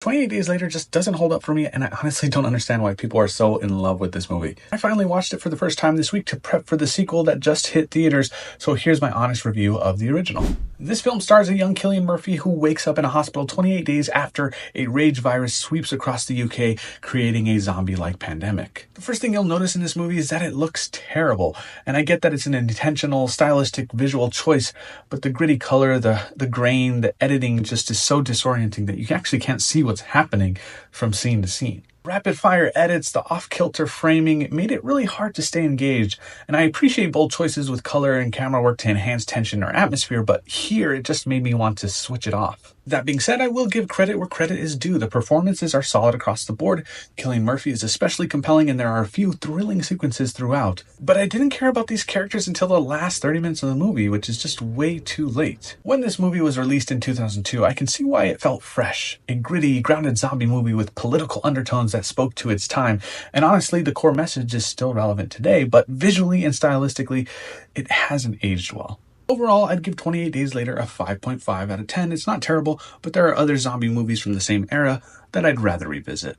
28 Days Later just doesn't hold up for me, and I honestly don't understand why people are so in love with this movie. I finally watched it for the first time this week to prep for the sequel that just hit theaters, so here's my honest review of the original. This film stars a young Cillian Murphy who wakes up in a hospital 28 days after a rage virus sweeps across the UK, creating a zombie-like pandemic. The first thing you'll notice in this movie is that it looks terrible, and I get that it's an intentional, stylistic, visual choice, but the gritty color, the grain, the editing just is so disorienting that you actually can't see what's happening from scene to scene. Rapid fire edits, the off-kilter framing, it made it really hard to stay engaged, and I appreciate bold choices with color and camera work to enhance tension or atmosphere, but here it just made me want to switch it off. That being said, I will give credit where credit is due. The performances are solid across the board. Cillian Murphy is especially compelling, and there are a few thrilling sequences throughout. But I didn't care about these characters until the last 30 minutes of the movie, which is just way too late. When this movie was released in 2002, I can see why it felt fresh. A gritty, grounded zombie movie with political undertones that spoke to its time. And honestly, the core message is still relevant today, but visually and stylistically, it hasn't aged well. Overall, I'd give 28 Days Later a 5.5 out of 10. It's not terrible, but there are other zombie movies from the same era that I'd rather revisit.